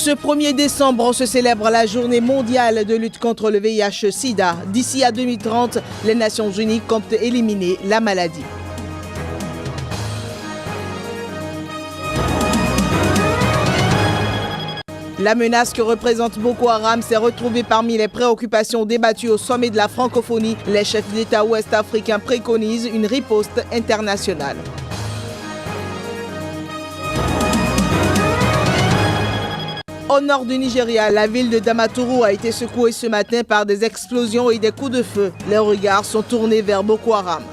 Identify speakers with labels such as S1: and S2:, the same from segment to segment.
S1: Ce 1er décembre, on se célèbre la journée mondiale de lutte contre le VIH-Sida. D'ici à 2030, les Nations Unies comptent éliminer la maladie. La menace que représente Boko Haram s'est retrouvée parmi les préoccupations débattues au sommet de la francophonie. Les chefs d'État ouest-africains préconisent une riposte internationale. Au nord du Nigeria, la ville de Damaturu a été secouée ce matin par des explosions et des coups de feu. Les regards sont tournés vers Boko Haram.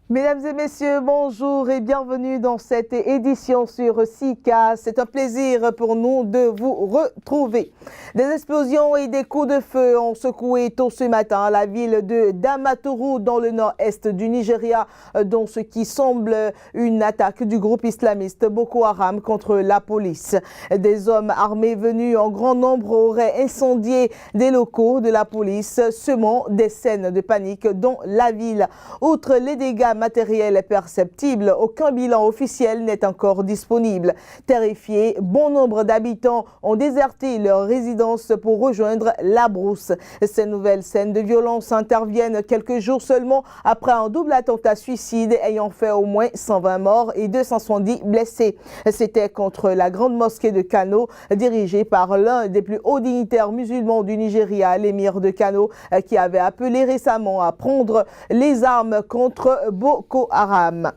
S1: Mesdames et messieurs, bonjour et bienvenue dans cette édition sur Sika. C'est un plaisir pour nous de vous retrouver. Des explosions et des coups de feu ont secoué tôt ce matin la ville de Damaturu dans le nord-est du Nigeria, dont ce qui semble une attaque du groupe islamiste Boko Haram contre la police. Des hommes armés venus en grand nombre auraient incendié des locaux de la police, semant des scènes de panique dans la ville. Outre les dégâts matériel perceptible, aucun bilan officiel n'est encore disponible. Terrifiés, bon nombre d'habitants ont déserté leur résidence pour rejoindre la brousse. Ces nouvelles scènes de violence interviennent quelques jours seulement après un double attentat suicide ayant fait au moins 120 morts et 270 blessés. C'était contre la grande mosquée de Kano, dirigée par l'un des plus hauts dignitaires musulmans du Nigeria, l'émir de Kano, qui avait appelé récemment à prendre les armes contre Boko Haram.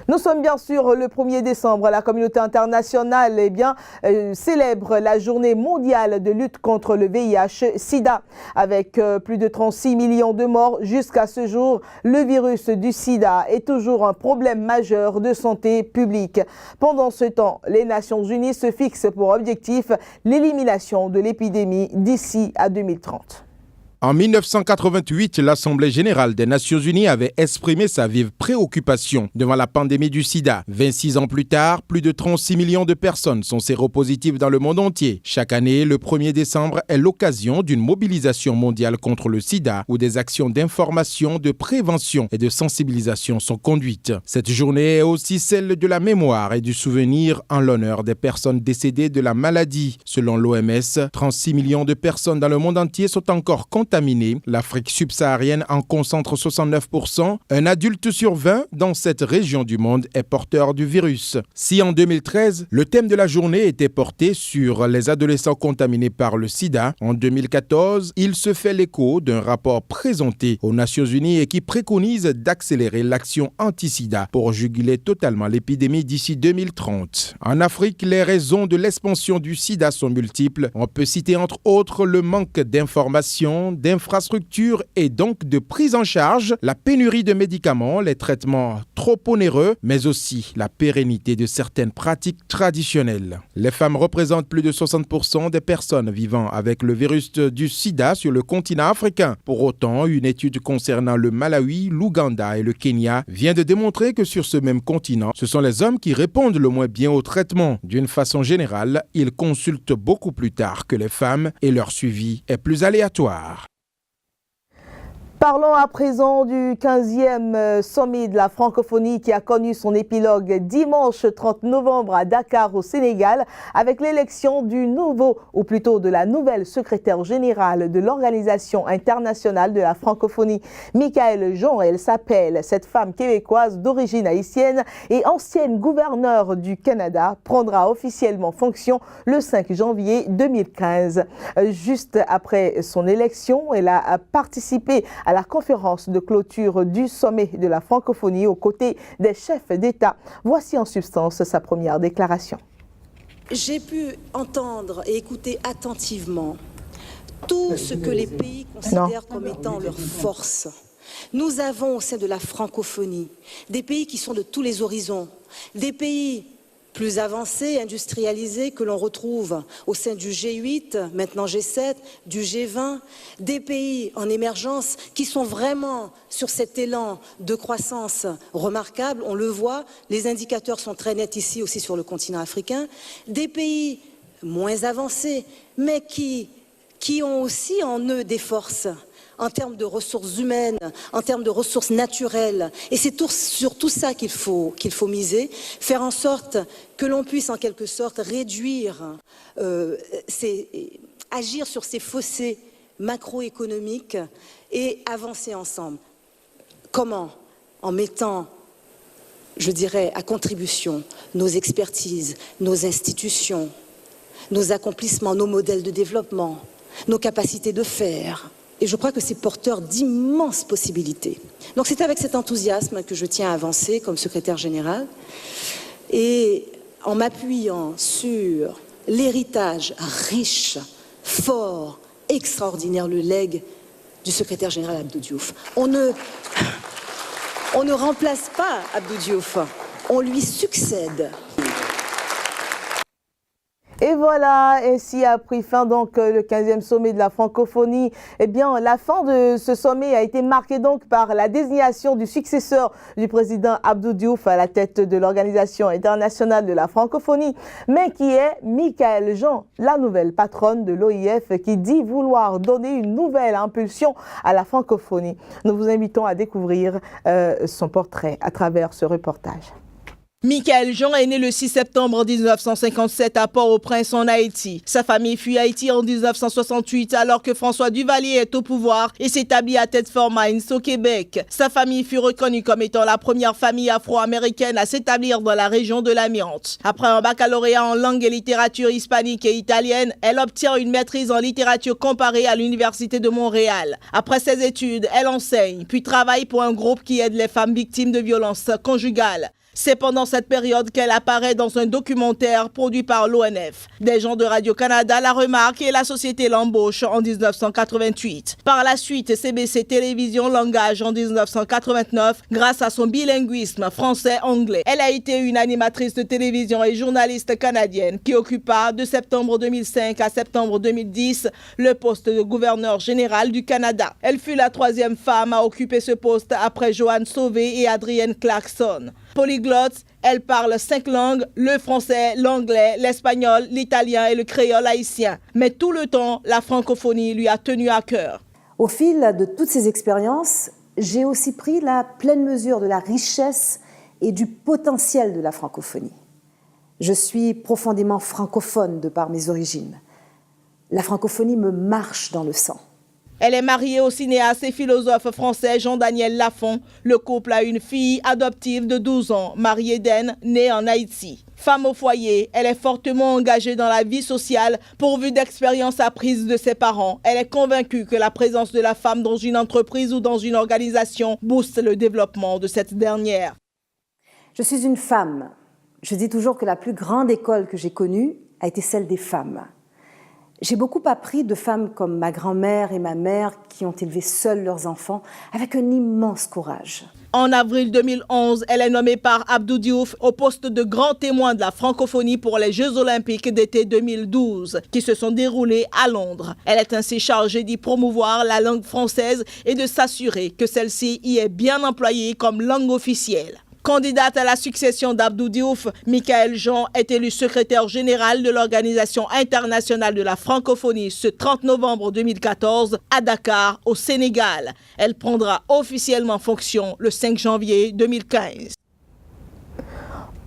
S1: Nous sommes bien sûr le 1er décembre. La communauté internationale célèbre la journée mondiale de lutte contre le VIH-Sida. Avec plus de 36 millions de morts jusqu'à ce jour, le virus du sida est toujours un problème majeur de santé publique. Pendant ce temps, les Nations Unies se fixent pour objectif l'élimination de l'épidémie d'ici à 2030.
S2: En 1988, l'Assemblée générale des Nations unies avait exprimé sa vive préoccupation devant la pandémie du sida. 26 ans plus tard, plus de 36 millions de personnes sont séropositives dans le monde entier. Chaque année, le 1er décembre est l'occasion d'une mobilisation mondiale contre le sida où des actions d'information, de prévention et de sensibilisation sont conduites. Cette journée est aussi celle de la mémoire et du souvenir en l'honneur des personnes décédées de la maladie. Selon l'OMS, 36 millions de personnes dans le monde entier sont encore contaminées. L'Afrique subsaharienne en concentre 69%. Un adulte sur 20 dans cette région du monde est porteur du virus. Si en 2013, le thème de la journée était porté sur les adolescents contaminés par le sida, en 2014, il se fait l'écho d'un rapport présenté aux Nations Unies et qui préconise d'accélérer l'action anti-sida pour juguler totalement l'épidémie d'ici 2030. En Afrique, les raisons de l'expansion du sida sont multiples. On peut citer entre autres le manque d'informations, d'infrastructures et donc de prise en charge, la pénurie de médicaments, les traitements trop onéreux, mais aussi la pérennité de certaines pratiques traditionnelles. Les femmes représentent plus de 60% des personnes vivant avec le virus du sida sur le continent africain. Pour autant, une étude concernant le Malawi, l'Ouganda et le Kenya vient de démontrer que sur ce même continent, ce sont les hommes qui répondent le moins bien au traitement. D'une façon générale, ils consultent beaucoup plus tard que les femmes et leur suivi est plus aléatoire.
S1: Parlons à présent du 15e sommet de la francophonie qui a connu son épilogue dimanche 30 novembre à Dakar au Sénégal avec l'élection du nouveau, ou plutôt de la nouvelle secrétaire générale de l'Organisation internationale de la francophonie. Michaëlle Jean, elle s'appelle. Cette femme québécoise d'origine haïtienne et ancienne gouverneure du Canada prendra officiellement fonction le 5 janvier 2015. Juste après son élection, elle a participé à la conférence de clôture du sommet de la francophonie aux côtés des chefs d'État. Voici en substance sa première déclaration.
S3: J'ai pu entendre et écouter attentivement tout ce que les pays considèrent comme étant leur force. Nous avons au sein de la francophonie des pays qui sont de tous les horizons, des pays plus avancés, industrialisés, que l'on retrouve au sein du G8, maintenant G7, du G20, des pays en émergence qui sont vraiment sur cet élan de croissance remarquable. On le voit, les indicateurs sont très nets ici aussi sur le continent africain. Des pays moins avancés, mais qui ont aussi en eux des forces, en termes de ressources humaines, en termes de ressources naturelles. Et c'est sur tout ça qu'il faut miser, faire en sorte que l'on puisse en quelque sorte réduire, agir sur ces fossés macroéconomiques et avancer ensemble. Comment? En mettant, je dirais, à contribution nos expertises, nos institutions, nos accomplissements, nos modèles de développement, nos capacités de faire. Et je crois que c'est porteur d'immenses possibilités. Donc c'est avec cet enthousiasme que je tiens à avancer comme secrétaire général et en m'appuyant sur l'héritage riche, fort, extraordinaire, le legs du secrétaire général Abdou Diouf. On ne remplace pas Abdou Diouf, on lui succède.
S1: Et voilà, ainsi a pris fin donc le 15e sommet de la francophonie. Eh bien, la fin de ce sommet a été marquée donc par la désignation du successeur du président Abdou Diouf à la tête de l'Organisation internationale de la francophonie, mais qui est Michaëlle Jean, la nouvelle patronne de l'OIF, qui dit vouloir donner une nouvelle impulsion à la francophonie. Nous vous invitons à découvrir son portrait à travers ce reportage.
S4: Michaëlle Jean est né le 6 septembre 1957 à Port-au-Prince en Haïti. Sa famille fuit Haïti en 1968 alors que François Duvalier est au pouvoir et s'établit à Thetford Mines au Québec. Sa famille fut reconnue comme étant la première famille afro-américaine à s'établir dans la région de l'amiante. Après un baccalauréat en langue et littérature hispanique et italienne, elle obtient une maîtrise en littérature comparée à l'Université de Montréal. Après ses études, elle enseigne, puis travaille pour un groupe qui aide les femmes victimes de violences conjugales. C'est pendant cette période qu'elle apparaît dans un documentaire produit par l'ONF. Des gens de Radio-Canada la remarquent et la société l'embauche en 1988. Par la suite, CBC Télévision l'engage en 1989 grâce à son bilinguisme français-anglais. Elle a été une animatrice de télévision et journaliste canadienne qui occupa de septembre 2005 à septembre 2010 le poste de gouverneur général du Canada. Elle fut la 3e femme à occuper ce poste après Joanne Sauvé et Adrienne Clarkson. Polyglotte, elle parle 5 langues, le français, l'anglais, l'espagnol, l'italien et le créole haïtien. Mais tout le temps, la francophonie lui a tenu à cœur.
S5: Au fil de toutes ces expériences, j'ai aussi pris la pleine mesure de la richesse et du potentiel de la francophonie. Je suis profondément francophone de par mes origines. La francophonie me marche dans le sang.
S4: Elle est mariée au cinéaste et philosophe français Jean-Daniel Lafont. Le couple a une fille adoptive de 12 ans, Marie-Éden, née en Haïti. Femme au foyer, elle est fortement engagée dans la vie sociale, pourvue d'expériences apprises de ses parents. Elle est convaincue que la présence de la femme dans une entreprise ou dans une organisation booste le développement de cette dernière.
S5: Je suis une femme. Je dis toujours que la plus grande école que j'ai connue a été celle des femmes. J'ai beaucoup appris de femmes comme ma grand-mère et ma mère qui ont élevé seules leurs enfants avec un immense courage.
S4: En avril 2011, elle est nommée par Abdou Diouf au poste de grand témoin de la francophonie pour les Jeux olympiques d'été 2012 qui se sont déroulés à Londres. Elle est ainsi chargée d'y promouvoir la langue française et de s'assurer que celle-ci y est bien employée comme langue officielle. Candidate à la succession d'Abdou Diouf, Michaëlle Jean est élue secrétaire générale de l'Organisation internationale de la francophonie ce 30 novembre 2014 à Dakar, au Sénégal. Elle prendra officiellement fonction le 5 janvier 2015.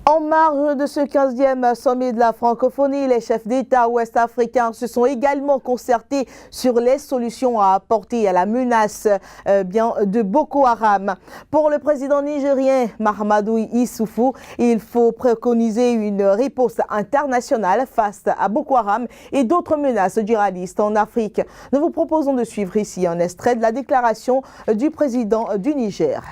S1: En marge de ce 15e sommet de la francophonie, les chefs d'État ouest-africains se sont également concertés sur les solutions à apporter à la menace de Boko Haram. Pour le président nigérien Mahamadou Issoufou, il faut préconiser une riposte internationale face à Boko Haram et d'autres menaces djihadistes en Afrique. Nous vous proposons de suivre ici un extrait de la déclaration du président du Niger.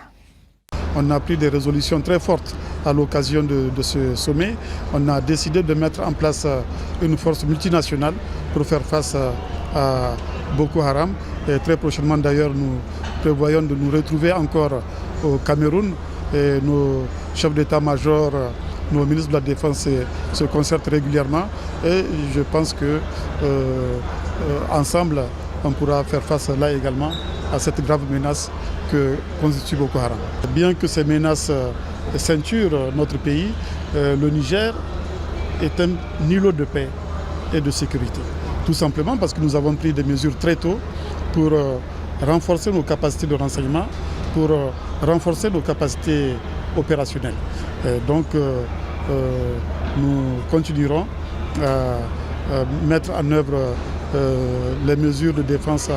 S6: On a pris des résolutions très fortes à l'occasion de ce sommet. On a décidé de mettre en place une force multinationale pour faire face à Boko Haram. Et très prochainement d'ailleurs, nous prévoyons de nous retrouver encore au Cameroun. Et nos chefs d'état-major, nos ministres de la Défense se concertent régulièrement. Et je pense que ensemble, on pourra faire face là également à cette grave menace que constitue Boko Haram. Bien que ces menaces ceinturent notre pays, le Niger est un îlot de paix et de sécurité. Tout simplement parce que nous avons pris des mesures très tôt pour renforcer nos capacités de renseignement, pour renforcer nos capacités opérationnelles. Donc nous continuerons à mettre en œuvre les mesures de défense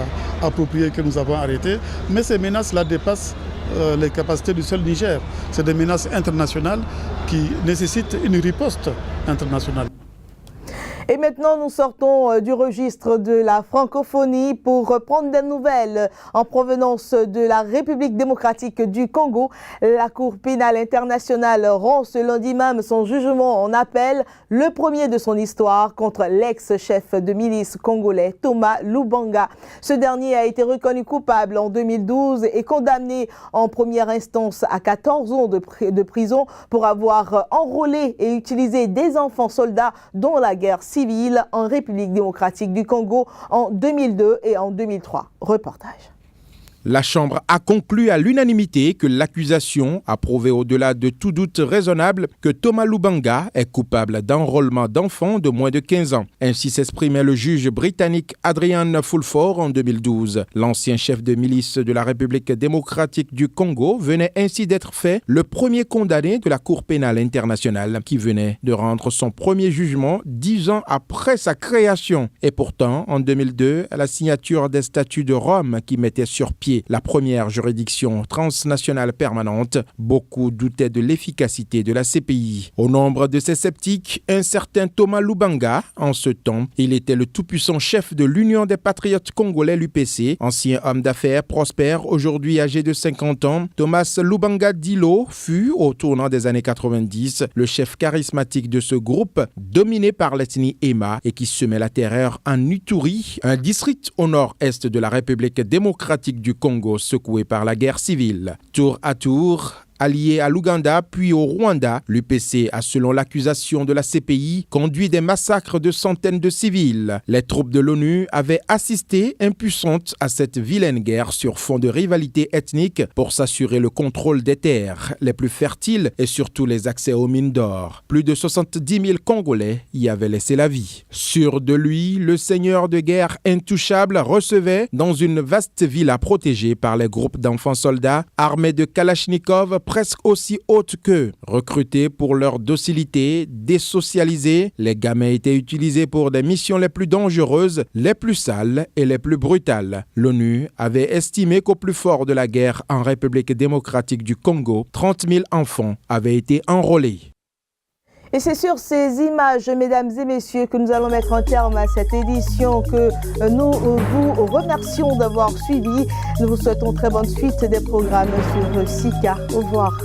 S6: appropriées que nous avons arrêtées. Mais ces menaces-là dépassent les capacités du seul Niger. C'est des menaces internationales qui nécessitent une riposte internationale.
S1: Et maintenant, nous sortons du registre de la francophonie pour prendre des nouvelles en provenance de la République démocratique du Congo. La Cour pénale internationale rend ce lundi même son jugement en appel, le premier de son histoire, contre l'ex-chef de milice congolais Thomas Lubanga. Ce dernier a été reconnu coupable en 2012 et condamné en première instance à 14 ans de prison pour avoir enrôlé et utilisé des enfants soldats dans la guerre civile en République démocratique du Congo en 2002 et en 2003. Reportage.
S2: La Chambre a conclu à l'unanimité que l'accusation a prouvé au-delà de tout doute raisonnable que Thomas Lubanga est coupable d'enrôlement d'enfants de moins de 15 ans. Ainsi s'exprimait le juge britannique Adrian Fulford en 2012. L'ancien chef de milice de la République démocratique du Congo venait ainsi d'être fait le premier condamné de la Cour pénale internationale qui venait de rendre son premier jugement 10 ans après sa création. Et pourtant, en 2002, à la signature des statuts de Rome qui mettaient sur pied la première juridiction transnationale permanente, beaucoup doutaient de l'efficacité de la CPI. Au nombre de ces sceptiques, un certain Thomas Lubanga. En ce temps, il était le tout-puissant chef de l'Union des patriotes congolais, l'UPC, ancien homme d'affaires prospère, aujourd'hui âgé de 50 ans. Thomas Lubanga Dilo fut, au tournant des années 90, le chef charismatique de ce groupe, dominé par l'ethnie Hema et qui semait la terreur en Ituri, un district au nord-est de la République démocratique du Congo secoué par la guerre civile. Tour à tour, allié à l'Ouganda puis au Rwanda, l'UPC a, selon l'accusation de la CPI, conduit des massacres de centaines de civils. Les troupes de l'ONU avaient assisté impuissantes à cette vilaine guerre sur fond de rivalité ethnique pour s'assurer le contrôle des terres les plus fertiles et surtout les accès aux mines d'or. Plus de 70 000 Congolais y avaient laissé la vie. Sûr de lui, le seigneur de guerre intouchable recevait dans une vaste villa protégée par les groupes d'enfants soldats armés de Kalachnikov presque aussi hautes qu'eux. Recrutés pour leur docilité, désocialisés, les gamins étaient utilisés pour des missions les plus dangereuses, les plus sales et les plus brutales. L'ONU avait estimé qu'au plus fort de la guerre en République démocratique du Congo, 30 000 enfants avaient été enrôlés.
S1: Et c'est sur ces images, mesdames et messieurs, que nous allons mettre un terme à cette édition, que nous vous remercions d'avoir suivi. Nous vous souhaitons très bonne suite des programmes sur SICA. Au revoir.